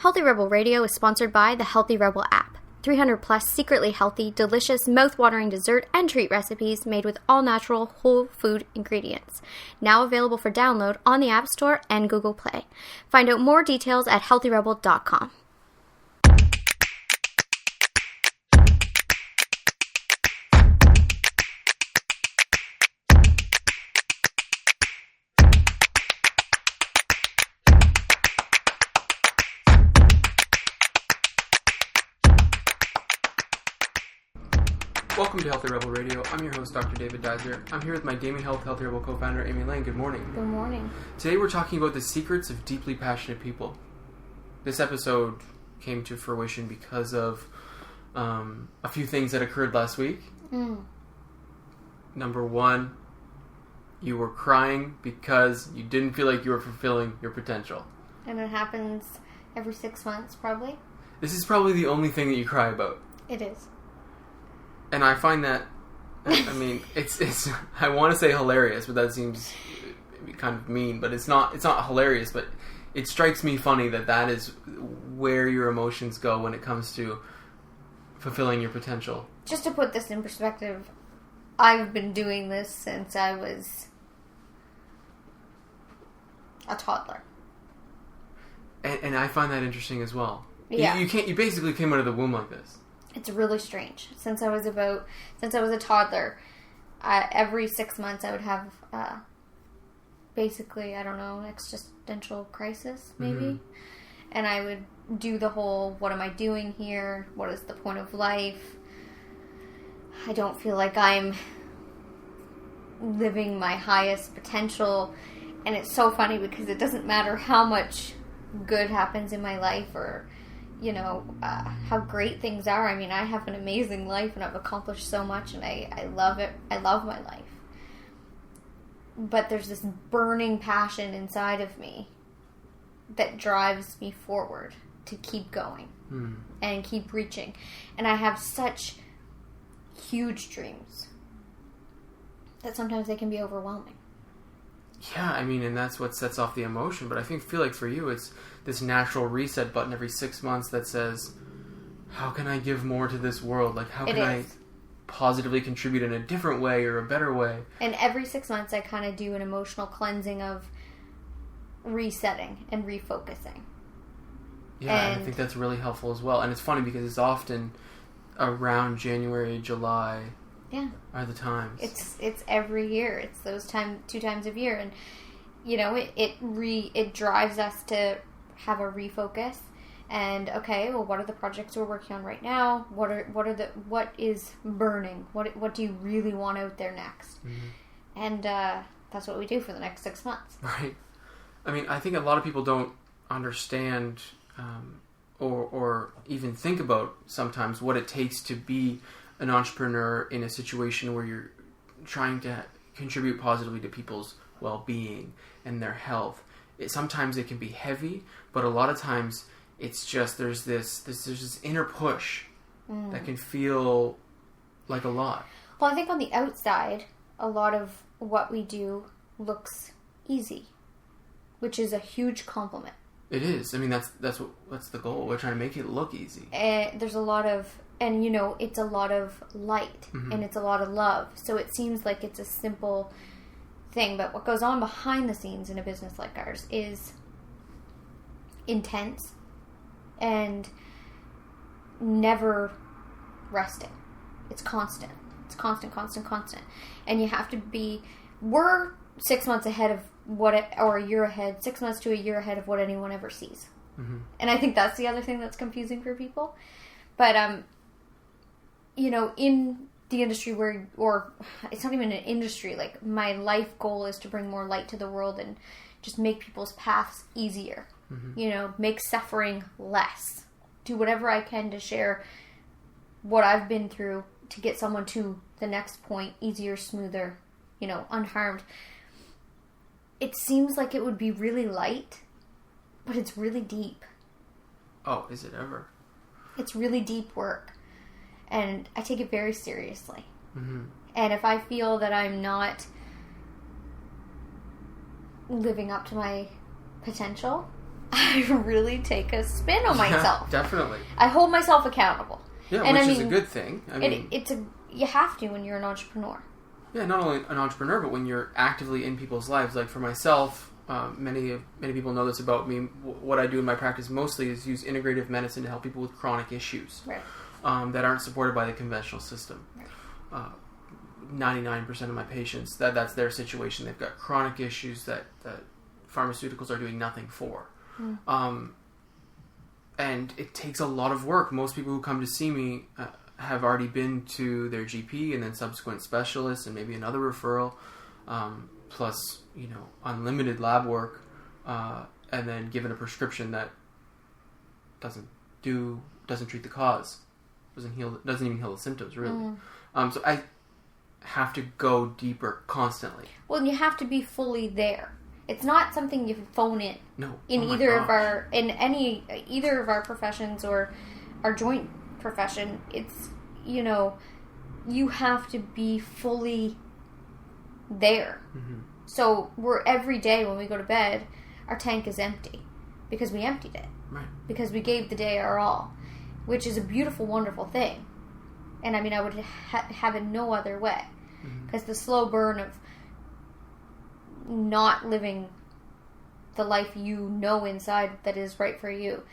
Healthy Rebel Radio is sponsored by the Healthy Rebel app. 300 plus secretly healthy, delicious, mouth-watering dessert and treat recipes made with all-natural, whole food ingredients. Now available for download on the App Store and Google Play. Find out more details at healthyrebel.com. Welcome to Healthy Rebel Radio. I'm your host, Dr. David Deiser. I'm here with my Gaming Health Healthy Rebel co-founder, Amy Lane. Good morning. Good morning. Today we're talking about the secrets of deeply passionate people. This episode came to fruition because of a few things that occurred last week. Number one, you were crying because you didn't feel like you were fulfilling your potential. And it happens every 6 months, probably? This is probably the only thing that you cry about. It is. And I find that, I mean, it's I want to say hilarious, but that seems kind of mean, but it's not hilarious, but it strikes me funny that is where your emotions go when it comes to fulfilling your potential. Just to put this in perspective, I've been doing this since I was a toddler. And I find that interesting as well. Yeah. You basically came out of the womb like this. It's really strange. Since I was a toddler, every 6 months I would have basically, I don't know, existential crisis, maybe. Mm-hmm. And I would do the whole, what am I doing here? What is the point of life? I don't feel like I'm living my highest potential. And it's so funny because it doesn't matter how much good happens in my life or how great things are. I mean, I have an amazing life and I've accomplished so much and I love it. I love my life. But there's this burning passion inside of me that drives me forward to keep going and keep reaching. And I have such huge dreams that sometimes they can be overwhelming. Yeah, I mean, and that's what sets off the emotion. But I feel like for you, it's this natural reset button every 6 months that says, how can I give more to this world? Like, how can I positively contribute in a different way or a better way? And every 6 months, I kind of do an emotional cleansing of resetting and refocusing. Yeah, and I think that's really helpful as well. And it's funny because it's often around January, July... Yeah, are the times. It's every year. It's those 2 times of year, and it drives us to have a refocus. And okay, well, what are the projects we're working on right now? What is burning? What do you really want out there next? Mm-hmm. And that's what we do for the next 6 months. Right. I mean, I think a lot of people don't understand or even think about sometimes what it takes to be an entrepreneur in a situation where you're trying to contribute positively to people's well-being and their health. Sometimes it can be heavy, but a lot of times it's just there's this inner push that can feel like a lot. Well, I think on the outside, a lot of what we do looks easy, which is a huge compliment. It is. I mean, that's the goal. We're trying to make it look easy. There's a lot of... And, it's a lot of light, and it's a lot of love. So it seems like it's a simple thing. But what goes on behind the scenes in a business like ours is intense and never resting. It's constant. It's constant. And you have to be... We're 6 months ahead of or a year ahead, 6 months to a year ahead of what anyone ever sees. Mm-hmm. And I think that's the other thing that's confusing for people. But, in the industry or it's not even an industry, like my life goal is to bring more light to the world and just make people's paths easier, make suffering less, do whatever I can to share what I've been through to get someone to the next point easier, smoother, unharmed. It seems like it would be really light, but it's really deep. Oh, is it ever? It's really deep work. And I take it very seriously. Mm-hmm. And if I feel that I'm not living up to my potential, I really take a spin on myself. Yeah, definitely. I hold myself accountable. Yeah, and which is a good thing. I mean, you have to when you're an entrepreneur. Yeah, not only an entrepreneur, but when you're actively in people's lives. Like for myself, many people know this about me. What I do in my practice mostly is use integrative medicine to help people with chronic issues that aren't supported by the conventional system. 99% of my patients, that's their situation. They've got chronic issues that pharmaceuticals are doing nothing for. And it takes a lot of work. Most people who come to see me have already been to their GP and then subsequent specialists and maybe another referral, plus unlimited lab work, and then given a prescription that doesn't treat the cause, doesn't even heal the symptoms really. So I have to go deeper constantly. Well, you have to be fully there. It's not something you phone in. No. In either of our professions or our joint profession, it's you have to be fully there. So every day when we go to bed, our tank is empty because we emptied it. Right. Because we gave the day our all, which is a beautiful, wonderful thing. And I mean, I would have it no other way. Because the slow burn of not living the life inside that is right for you,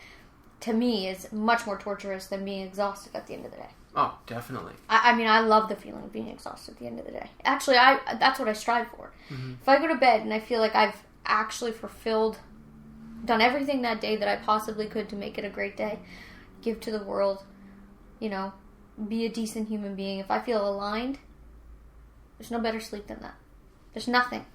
to me, is much more torturous than being exhausted at the end of the day. Oh, definitely. I mean, I love the feeling of being exhausted at the end of the day. Actually, that's what I strive for. If I go to bed and I feel like I've actually done everything that day that I possibly could to make it a great day, give to the world, be a decent human being. If I feel aligned, there's no better sleep than that. There's nothing.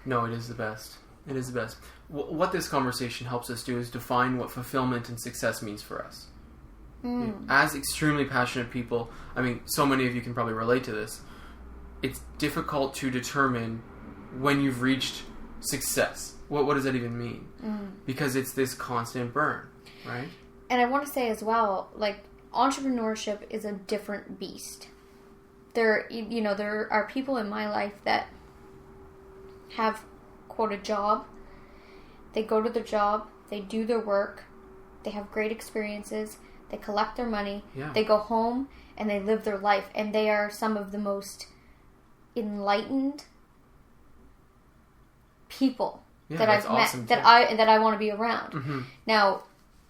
No, it is the best. It is the best. What this conversation helps us do is define what fulfillment and success means for us. As extremely passionate people, I mean, so many of you can probably relate to this. It's difficult to determine when you've reached success. What does that even mean? Because it's this constant burn, right? And I want to say as well, like, entrepreneurship is a different beast. There are people in my life that have, quote, a job. They go to their job, they do their work, they have great experiences, they collect their money, they go home, and they live their life. And they are some of the most enlightened people that I've met, that I want to be around. Now,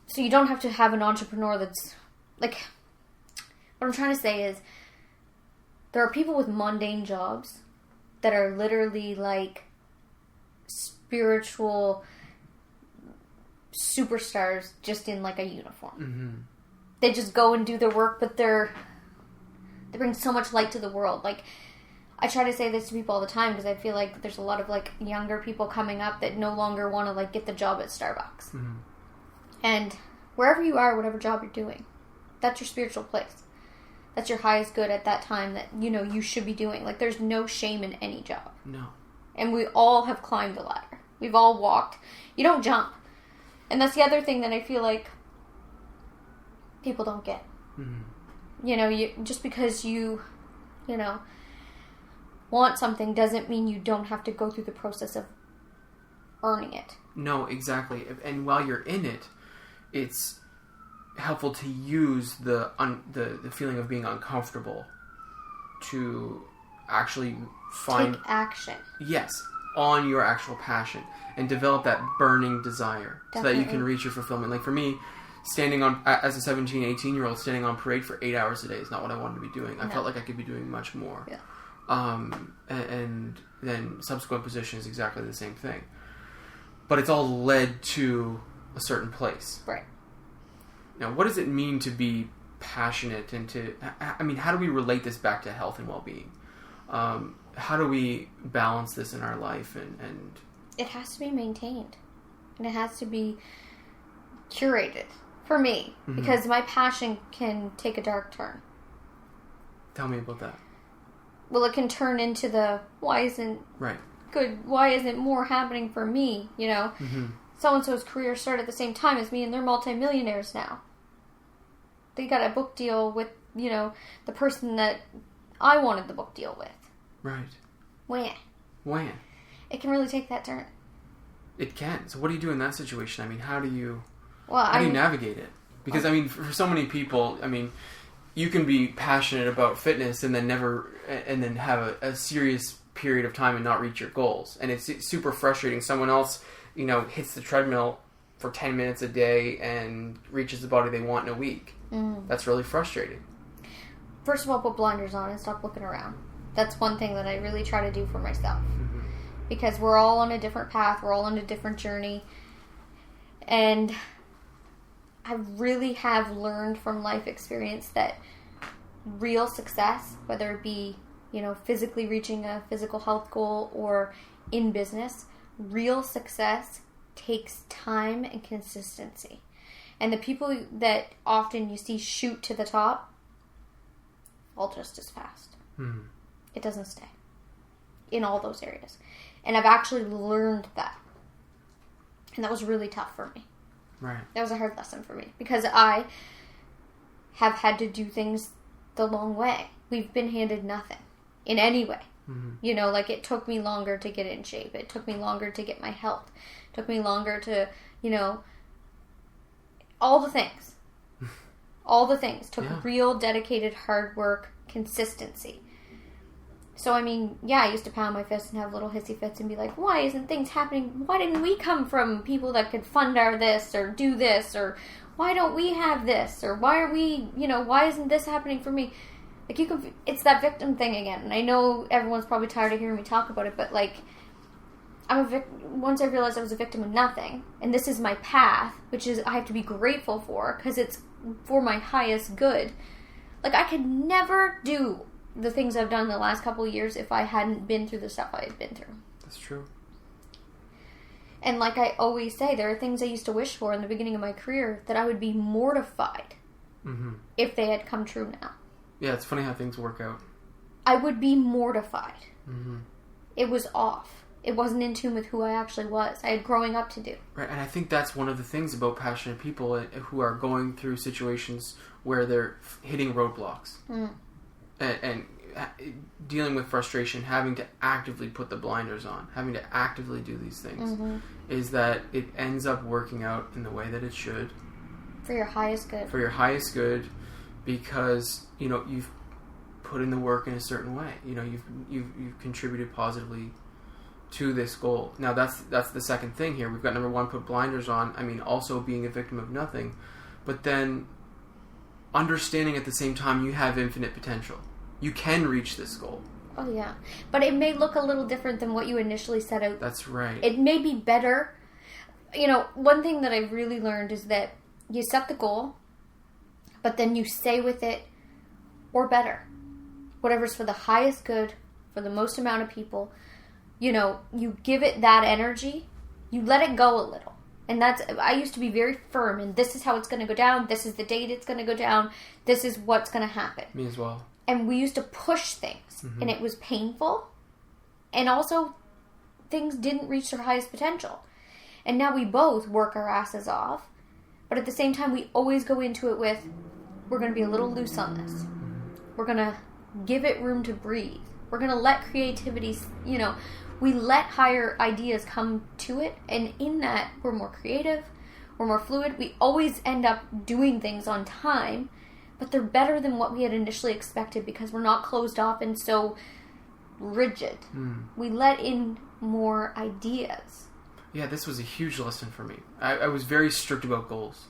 so you don't have to have an entrepreneur that's, like, what I'm trying to say is, there are people with mundane jobs that are literally like spiritual superstars just in like a uniform. They just go and do their work, but they bring so much light to the world. Like, I try to say this to people all the time because I feel like there's a lot of like younger people coming up that no longer want to like get the job at Starbucks. And wherever you are, whatever job you're doing, that's your spiritual place. That's your highest good at that time that, you should be doing. Like, there's no shame in any job. No. And we all have climbed the ladder. We've all walked. You don't jump. And that's the other thing that I feel like people don't get. Just because you want something doesn't mean you don't have to go through the process of earning it. No, exactly. And while you're in it, it's helpful to use the feeling of being uncomfortable to actually take action. Yes, on your actual passion and develop that burning desire. Definitely. So that you can reach your fulfillment. Like for me, standing on as a 17, 18-year-old, standing on parade for 8 hours a day is not what I wanted to be doing. I felt like I could be doing much more. Yeah. And then subsequent position is exactly the same thing. But it's all led to a certain place. Right. Now, what does it mean to be passionate and how do we relate this back to health and well-being? How do we balance this in our life? And it has to be maintained. And it has to be curated for me. Because my passion can take a dark turn. Tell me about that. Well, it can turn into why isn't more happening for me, So-and-so's career started at the same time as me and they're multimillionaires now. They got a book deal with, the person that I wanted the book deal with. Right. When? It can really take that turn. It can. So what do you do in that situation? I mean, how do you navigate it? Because, I mean, for so many people, I mean, you can be passionate about fitness and then have a serious period of time and not reach your goals. And it's super frustrating. Someone else, hits the treadmill for 10 minutes a day and reaches the body they want in a week. That's really frustrating. First of all, put blinders on and stop looking around. That's one thing that I really try to do for myself. Because we're all on a different path. We're all on a different journey. And I really have learned from life experience that real success, whether it be, physically reaching a physical health goal or in business, real success takes time and consistency. And the people that often you see shoot to the top fall just as fast. It doesn't stay in all those areas. And I've actually learned that. And that was really tough for me. Right. That was a hard lesson for me because I have had to do things the long way. We've been handed nothing in any way. It took me longer to get in shape. It took me longer to get my health. It took me longer to, all the things. All the things took real, dedicated, hard work, consistency. So, I mean, I used to pound my fist and have little hissy fits and be like, why isn't things happening? Why didn't we come from people that could fund our this or do this? Or why don't we have this? Or why are we, why isn't this happening for me? It's that victim thing again. And I know everyone's probably tired of hearing me talk about it, but once I realized I was a victim of nothing, and this is my path, which is I have to be grateful for because it's for my highest good. I could never do the things I've done the last couple of years if I hadn't been through the stuff I had been through. That's true. And like I always say, there are things I used to wish for in the beginning of my career that I would be mortified if they had come true now. Yeah, it's funny how things work out. I would be mortified. It was off. It wasn't in tune with who I actually was. I had growing up to do. Right, and I think that's one of the things about passionate people who are going through situations where they're hitting roadblocks. And dealing with frustration, having to actively put the blinders on, having to actively do these things, is that it ends up working out in the way that it should. For your highest good. For your highest good, because, you've put in the work in a certain way. You've contributed positively to this goal. Now, that's the second thing here. We've got number one, put blinders on. I mean, also being a victim of nothing. But then understanding at the same time you have infinite potential. You can reach this goal. Oh, yeah. But it may look a little different than what you initially set out. That's right. It may be better. One thing that I've really learned is that you set the goal, but then you stay with it, or better. Whatever's for the highest good, for the most amount of people. You give it that energy, you let it go a little. And I used to be very firm, and this is how it's going to go down, this is the date it's going to go down, this is what's going to happen. Me as well. And we used to push things, and it was painful, and also things didn't reach their highest potential. And now we both work our asses off, but at the same time we always go into it with, we're going to be a little loose on this. We're going to give it room to breathe. We're going to let creativity, we let higher ideas come to it, and in that, we're more creative, we're more fluid. We always end up doing things on time, but they're better than what we had initially expected because we're not closed off and so rigid. We let in more ideas. Yeah, this was a huge lesson for me. I was very strict about goals.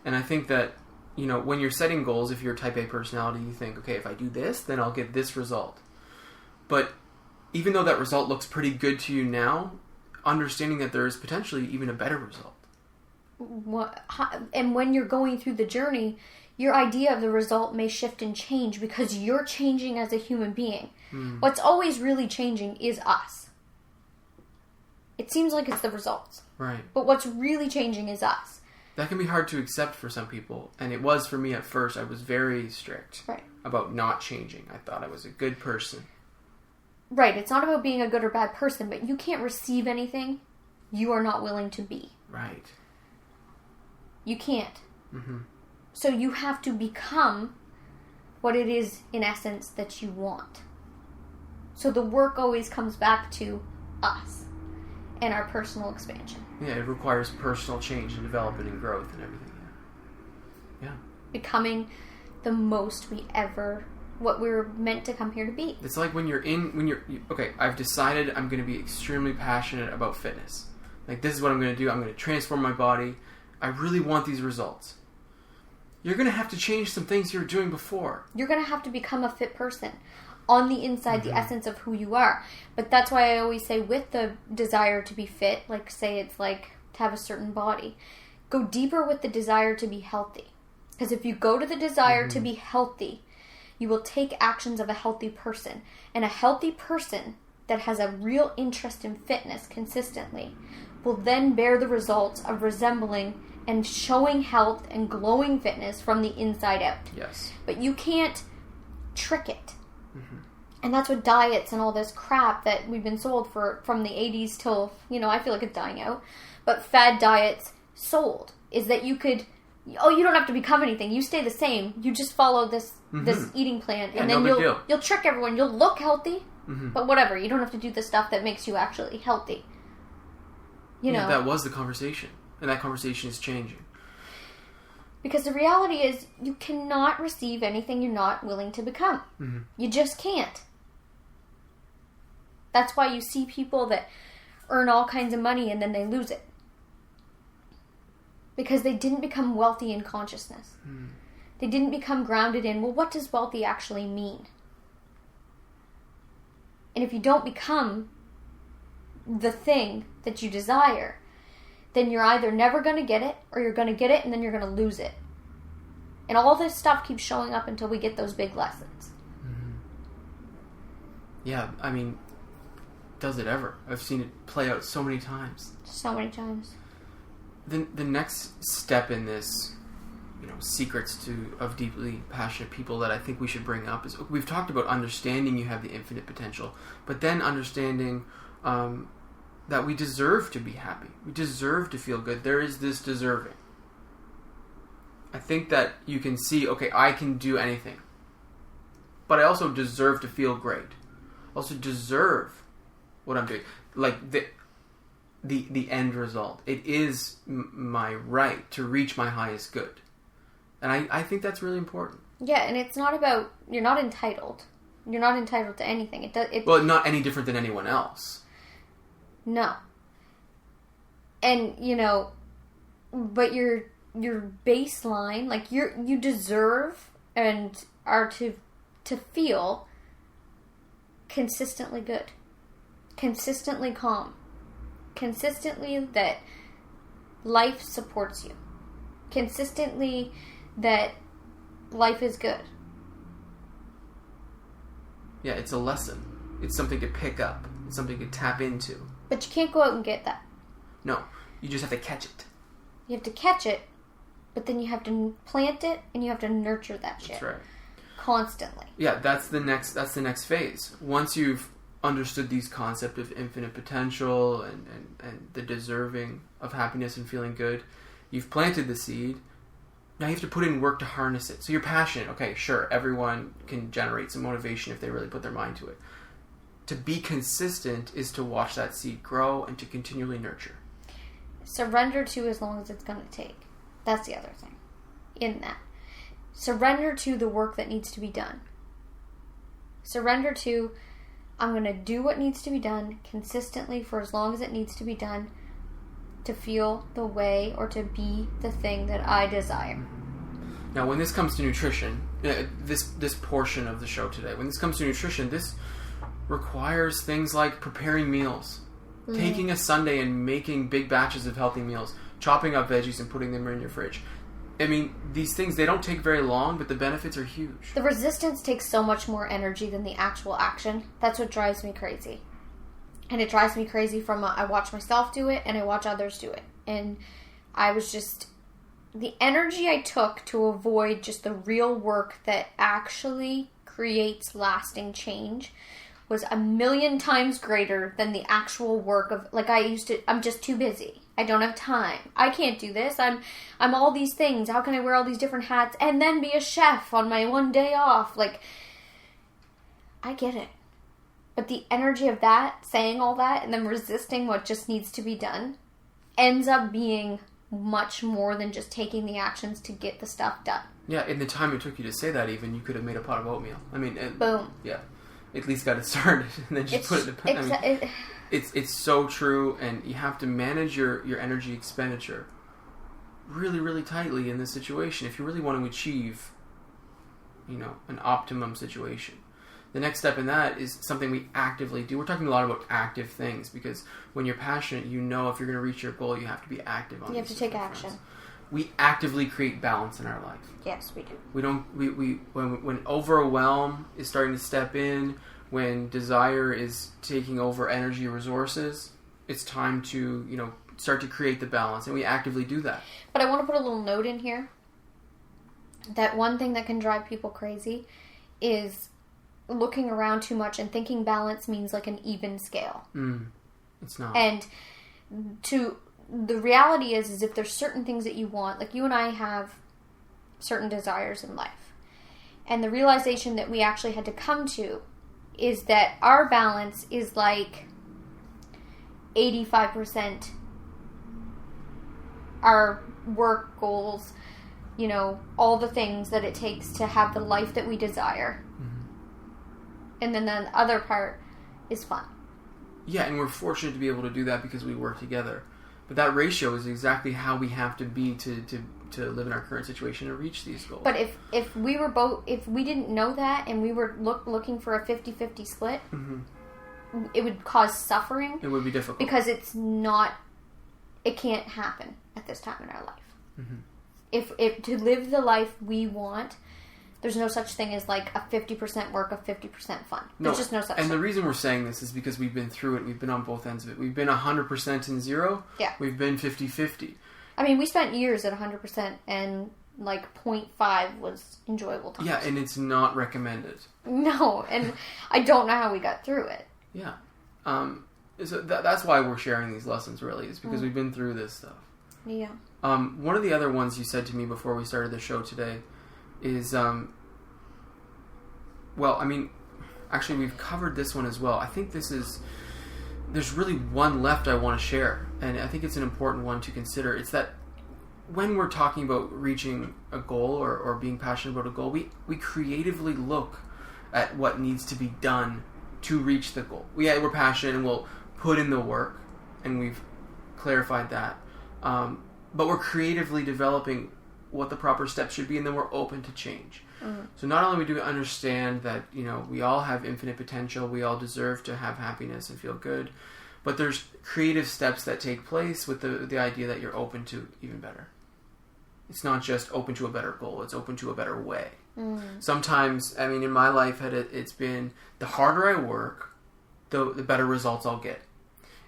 And I think that, when you're setting goals, if you're a type A personality, you think, okay, if I do this, then I'll get this result. But even though that result looks pretty good to you now, understanding that there is potentially even a better result. And when you're going through the journey, your idea of the result may shift and change because you're changing as a human being. What's always really changing is us. It seems like it's the results. Right. But what's really changing is us. That can be hard to accept for some people. And it was for me at first. I was very strict about not changing. I thought I was a good person. Right. It's not about being a good or bad person, but you can't receive anything you are not willing to be. Right. You can't. So you have to become what it is, in essence, that you want. So the work always comes back to us and our personal expansion. Yeah, it requires personal change and development and growth and everything. Yeah. Becoming the most what we were meant to come here to be. It's like okay, I've decided I'm going to be extremely passionate about fitness. Like, this is what I'm going to do. I'm going to transform my body. I really want these results. You're going to have to change some things you were doing before. You're going to have to become a fit person. On the inside, the essence of who you are. But that's why I always say, with the desire to be fit, like, say it's like to have a certain body, go deeper with the desire to be healthy. Because if you go to the desire to be healthy, you will take actions of a healthy person. And a healthy person that has a real interest in fitness consistently will then bear the results of resembling and showing health and glowing fitness from the inside out. Yes. But you can't trick it. And that's what diets and all this crap that we've been sold from the 80s till, I feel like it's dying out. But fad diets sold is that you could, you don't have to become anything. You stay the same. You just follow this eating plan. And then you'll trick everyone. You'll look healthy, but whatever. You don't have to do the stuff that makes you actually healthy. Yeah, that was the conversation. And that conversation is changing. Because the reality is, you cannot receive anything you're not willing to become. You just can't. That's why you see people that earn all kinds of money and then they lose it. Because they didn't become wealthy in consciousness. They didn't become grounded in, well, what does wealthy actually mean? And if you don't become the thing that you desire, then you're either never going to get it, or you're going to get it and then you're going to lose it. And all this stuff keeps showing up until we get those big lessons. Yeah, I mean, does it ever? I've seen it play out so many times. So many times. The next step in this, secrets of deeply passionate people that I think we should bring up is, we've talked about understanding you have the infinite potential, but then understanding that we deserve to be happy. We deserve to feel good. There is this deserving. I think that you can see, okay, I can do anything. But I also deserve to feel great. I also deserve what I'm doing. Like the end result. It is my right to reach my highest good. And I think that's really important. Yeah, and it's not about, you're not entitled. You're not entitled to anything. Well, not any different than anyone else. No. And, but your baseline, like you deserve and are to feel consistently good. Consistently calm. Consistently that life supports you. Consistently that life is good. Yeah, it's a lesson. It's something to pick up. It's something to tap into. But you can't go out and get that. No, you just have to catch it. You have to catch it, but then you have to plant it and you have to nurture that shit. That's right. Constantly. Yeah, that's the next phase. Once you've understood these concepts of infinite potential and the deserving of happiness and feeling good, you've planted the seed. Now you have to put in work to harness it. So you're passionate. Okay, sure, everyone can generate some motivation if they really put their mind to it. To be consistent is to watch that seed grow and to continually nurture. Surrender to as long as it's going to take. That's the other thing in that. Surrender to the work that needs to be done. Surrender to, I'm going to do what needs to be done consistently for as long as it needs to be done to feel the way or to be the thing that I desire. Now, when this comes to nutrition, this portion of the show today, when this comes to nutrition, this requires things like preparing meals, taking a Sunday and making big batches of healthy meals, chopping up veggies and putting them in your fridge. I mean, these things, they don't take very long, but the benefits are huge. The resistance takes so much more energy than the actual action. That's what drives me crazy. And it drives me crazy from I watch myself do it and I watch others do it. And I was just, the energy I took to avoid just the real work that actually creates lasting change was 1,000,000 times greater than the actual work of, like, I'm just too busy. I don't have time. I can't do this. I'm all these things. How can I wear all these different hats and then be a chef on my one day off? Like, I get it. But the energy of that, saying all that, and then resisting what just needs to be done, ends up being much more than just taking the actions to get the stuff done. Yeah, in the time it took you to say that, even, you could have made a pot of oatmeal. I mean, boom. Yeah, at least got it started, and then just put it in the pan. I mean, it's so true, and you have to manage your energy expenditure really, really tightly in this situation if you really want to achieve, an optimum situation. The next step in that is something we actively do. We're talking a lot about active things because when you're passionate, if you're going to reach your goal, you have to be active on it. You have to take action. We actively create balance in our life. Yes, we do. We don't. When overwhelm is starting to step in, when desire is taking over energy resources, it's time to start to create the balance, and we actively do that. But I want to put a little note in here that one thing that can drive people crazy is looking around too much and thinking balance means like an even scale. It's not. And the reality is if there's certain things that you want, like you and I have certain desires in life. And the realization that we actually had to come to is that our balance is like 85% our work goals, all the things that it takes to have the life that we desire. And then the other part is fun. Yeah, and we're fortunate to be able to do that because we work together. But that ratio is exactly how we have to be to live in our current situation and reach these goals. But if we didn't know that and we were looking for a 50-50 split, it would cause suffering. It would be difficult. Because it can't happen at this time in our life. If to live the life we want, there's no such thing as like a 50% work, a 50% fun. There's just no such thing. And the reason we're saying this is because we've been through it. We've been on both ends of it. We've been 100% in zero. Yeah. We've been 50-50. I mean, we spent years at 100% and like 0.5 was enjoyable times. Yeah, and it's not recommended. No, and I don't know how we got through it. Yeah. So that's why we're sharing these lessons, really, is because we've been through this stuff. Yeah. One of the other ones you said to me before we started the show today is, actually we've covered this one as well. I think there's really one left I want to share, and I think it's an important one to consider. It's that when we're talking about reaching a goal or being passionate about a goal, we creatively look at what needs to be done to reach the goal. We're passionate and we'll put in the work, and we've clarified that. But we're creatively developing what the proper steps should be, and then we're open to change. So not only do we understand that, we all have infinite potential, we all deserve to have happiness and feel good, but there's creative steps that take place with the idea that you're open to even better. It's not just open to a better goal, it's open to a better way. Sometimes, in my life, it's been the harder I work, the better results I'll get.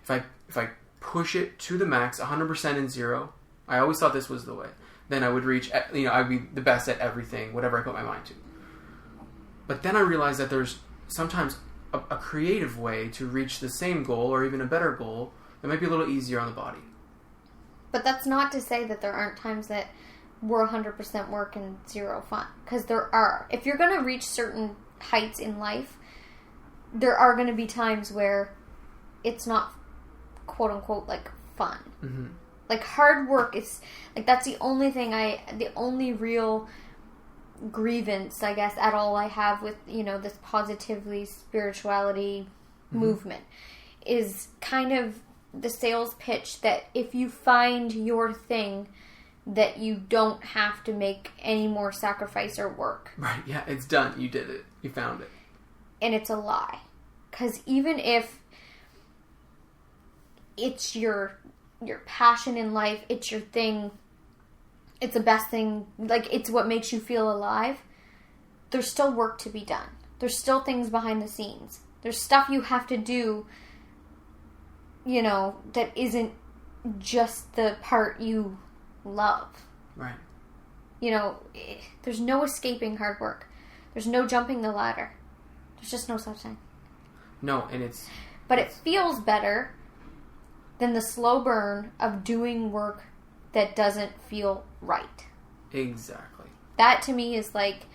If I push it to the max, 100% in zero, I always thought this was the way. Then I would reach, I'd be the best at everything, whatever I put my mind to. But then I realized that there's sometimes a creative way to reach the same goal or even a better goal that might be a little easier on the body. But that's not to say that there aren't times that we're 100% work and zero fun. Because there are. If you're going to reach certain heights in life, there are going to be times where it's not, quote unquote, like fun. Like hard work is, like that's the only thing the only real grievance, I guess, at all I have with, this positively spirituality movement is kind of the sales pitch that if you find your thing, that you don't have to make any more sacrifice or work. Right, yeah, it's done. You did it. You found it. And it's a lie. Because even if it's your passion in life, it's your thing, it's the best thing, like it's what makes you feel alive, there's still work to be done. There's still things behind the scenes. There's stuff you have to do, that isn't just the part you love. Right. There's no escaping hard work. There's no jumping the ladder. There's just no such thing. No, and it's... But it feels better than the slow burn of doing work that doesn't feel right. Exactly. That to me is like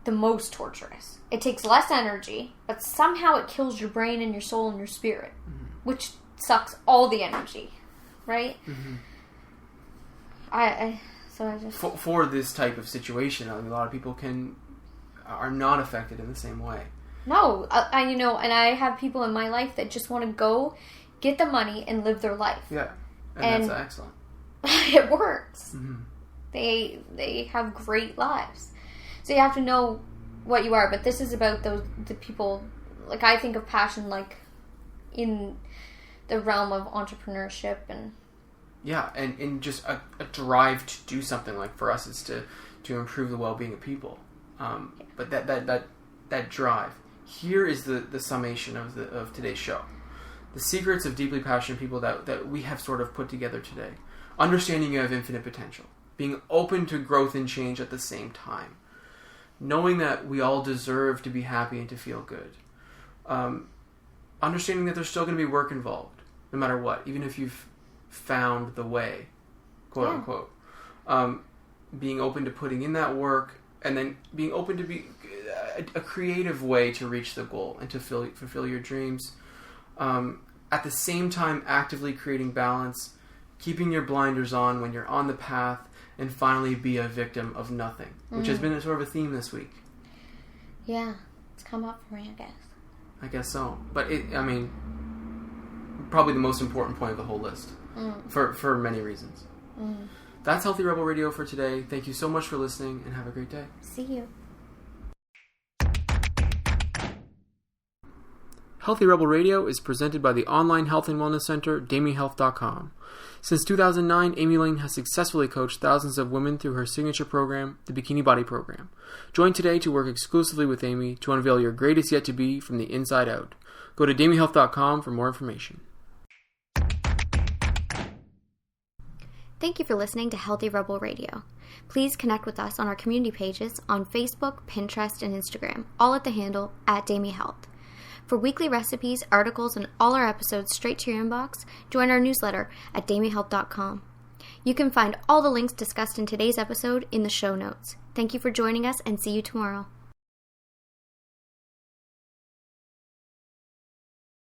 the most torturous. It takes less energy, but somehow it kills your brain and your soul and your spirit, which sucks all the energy. right? Mm-hmm. So I just... For this type of situation, I mean, a lot of people are not affected in the same way. No, and I have people in my life that just want to go get the money and live their life. Yeah, and that's excellent. It works. Mm-hmm. They have great lives. So you have to know what you are. But this is about the people. Like, I think of passion like in the realm of entrepreneurship and... Yeah, and just a drive to do something. Like, for us, it's to improve the well-being of people. But that drive. Here is the summation of today's show. The secrets of deeply passionate people that we have sort of put together today. Understanding you have infinite potential. Being open to growth and change at the same time. Knowing that we all deserve to be happy and to feel good. Understanding that there's still going to be work involved, no matter what. Even if you've found the way, quote unquote. Being open to putting in that work, and then being open to be a creative way to reach the goal and to fulfill your dreams. At the same time, actively creating balance, keeping your blinders on when you're on the path, and finally be a victim of nothing, which has been a sort of a theme this week. Yeah, it's come up for me, I guess. I guess so. But probably the most important point of the whole list. For many reasons. That's Healthy Rebel Radio for today. Thank you so much for listening, and have a great day. See you. Healthy Rebel Radio is presented by the online health and wellness center, DamiHealth.com. Since 2009, Amy Lane has successfully coached thousands of women through her signature program, the Bikini Body Program. Join today to work exclusively with Amy to unveil your greatest yet to be from the inside out. Go to DamiHealth.com for more information. Thank you for listening to Healthy Rebel Radio. Please connect with us on our community pages on Facebook, Pinterest, and Instagram, all at the handle @DamiHealth. For weekly recipes, articles, and all our episodes straight to your inbox, join our newsletter at DamiHealth.com. You can find all the links discussed in today's episode in the show notes. Thank you for joining us, and see you tomorrow.